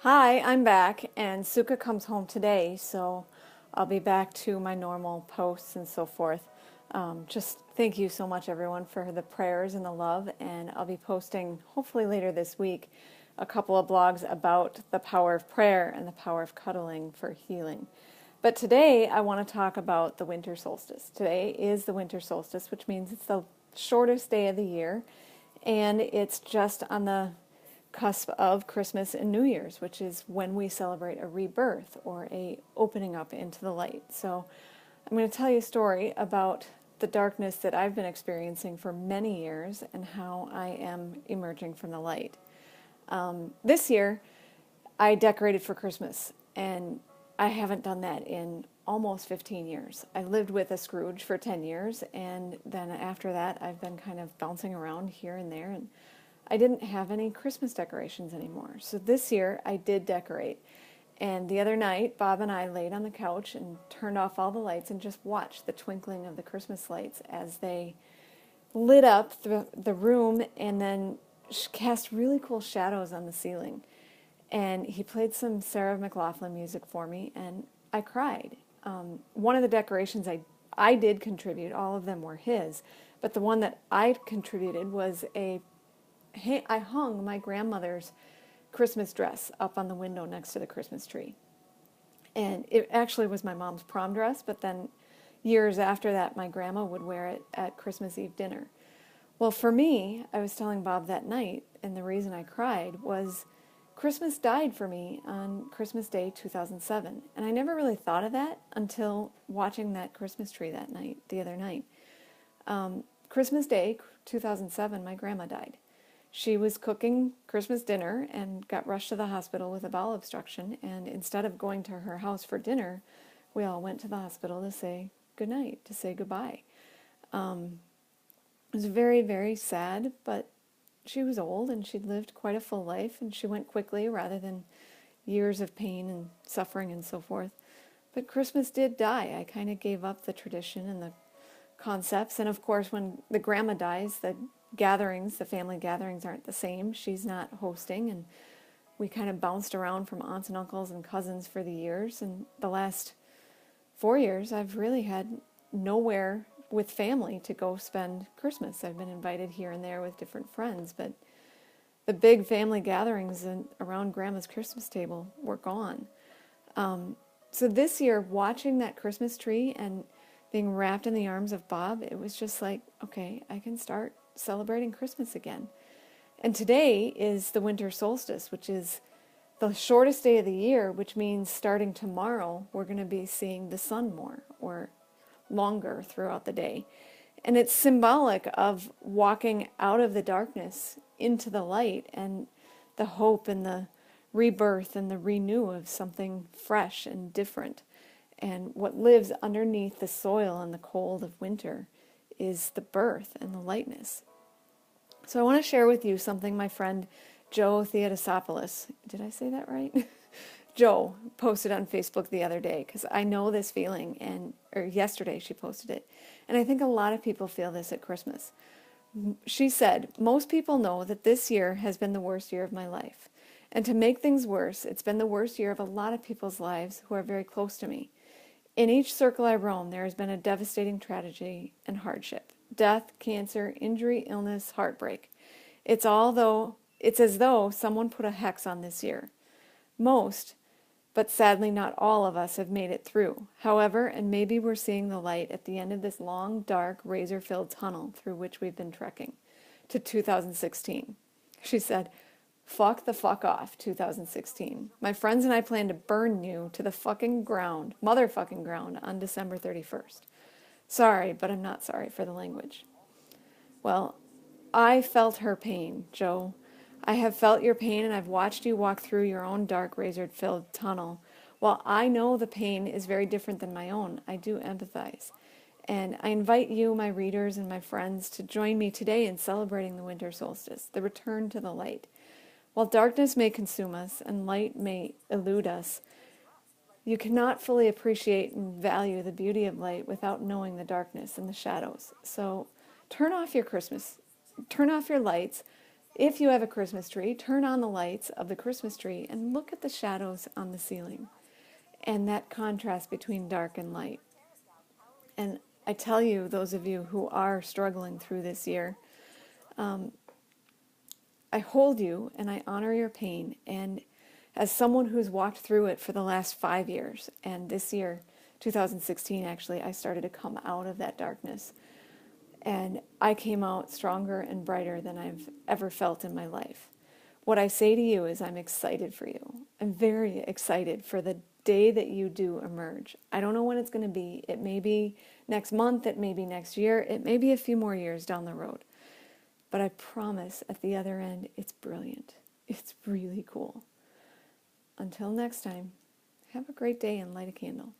Hi, I'm back, and Suka comes home today, so I'll be back to my normal posts and so forth. Just thank you so much, everyone, for the prayers and the love, and I'll be posting, hopefully later this week, a couple of blogs about the power of prayer and the power of cuddling for healing. But today, I want to talk about the winter solstice. Today is the winter solstice, which means it's the shortest day of the year, and it's just on the cusp of Christmas and New Year's, which is when we celebrate a rebirth or a opening up into the light. So I'm going to tell you a story about the darkness that I've been experiencing for many years and how I am emerging from the light. This year, I decorated for Christmas, and I haven't done that in almost 15 years. I lived with a Scrooge for 10 years, and then after that, I've been kind of bouncing around here and there, and I didn't have any Christmas decorations anymore. So this year I did decorate. And the other night, Bob and I laid on the couch and turned off all the lights and just watched the twinkling of the Christmas lights as they lit up the room and then cast really cool shadows on the ceiling. And he played some Sarah McLachlan music for me, and I cried. One of the decorations I did contribute, all of them were his, but the one that I contributed was I hung my grandmother's Christmas dress up on the window next to the Christmas tree. And it actually was my mom's prom dress, but then years after that, my grandma would wear it at Christmas Eve dinner. Well, for me, I was telling Bob that night, and the reason I cried was Christmas died for me on Christmas Day 2007. And I never really thought of that until watching that Christmas tree that night, the other night. Christmas Day 2007, my grandma died. She was cooking Christmas dinner and got rushed to the hospital with a bowel obstruction. And instead of going to her house for dinner, we all went to the hospital to say goodnight, to say goodbye. It was very, very sad, but she was old and she'd lived quite a full life, and she went quickly rather than years of pain and suffering and so forth. But Christmas did die. I kind of gave up the tradition and the concepts. And of course, when the grandma dies, the family gatherings aren't the same. She's not hosting, and we kind of bounced around from aunts and uncles and cousins for the years. And the last 4 years, I've really had nowhere with family to go spend Christmas. I've been invited here and there with different friends, but the big family gatherings around Grandma's Christmas table were gone. So this year, watching that Christmas tree and being wrapped in the arms of Bob, it was just like, okay, I can start celebrating Christmas again. And today is the winter solstice, which is the shortest day of the year, which means starting tomorrow, we're going to be seeing the sun more or longer throughout the day. And it's symbolic of walking out of the darkness into the light and the hope and the rebirth and the renew of something fresh and different. And what lives underneath the soil and the cold of winter is the birth and the lightness. So I want to share with you something my friend Joe Theodosopoulos, did I say that right? Joe posted on Facebook the other day, because I know this feeling, or yesterday she posted it, and I think a lot of people feel this at Christmas. She said, most people know that this year has been the worst year of my life. And to make things worse, it's been the worst year of a lot of people's lives who are very close to me. In each circle I roam, there has been a devastating tragedy and hardship. Death, cancer, injury, illness, heartbreak. It's as though someone put a hex on this year. Most, but sadly not all of us have made it through. However, and maybe we're seeing the light at the end of this long, dark, razor-filled tunnel through which we've been trekking to 2016. She said, fuck the fuck off, 2016. My friends and I plan to burn you to the fucking ground, motherfucking ground, on December 31st. Sorry, but I'm not sorry for the language. Well, I felt her pain, Joe. I have felt your pain, and I've watched you walk through your own dark, razor-filled tunnel. While I know the pain is very different than my own, I do empathize. And I invite you, my readers and my friends, to join me today in celebrating the winter solstice, the return to the light. While darkness may consume us and light may elude us, you cannot fully appreciate and value the beauty of light without knowing the darkness and the shadows. So turn off your lights, If you have a Christmas tree, turn on the lights of the Christmas tree and look at the shadows on the ceiling and that contrast between dark and light. And I tell you, those of you who are struggling through this year, I hold you and I honor your pain. And as someone who's walked through it for the last 5 years, and this year, 2016 actually, I started to come out of that darkness. And I came out stronger and brighter than I've ever felt in my life. What I say to you is I'm excited for you. I'm very excited for the day that you do emerge. I don't know when it's going to be. It may be next month, it may be next year, it may be a few more years down the road. But I promise at the other end, it's brilliant. It's really cool. Until next time, have a great day and light a candle.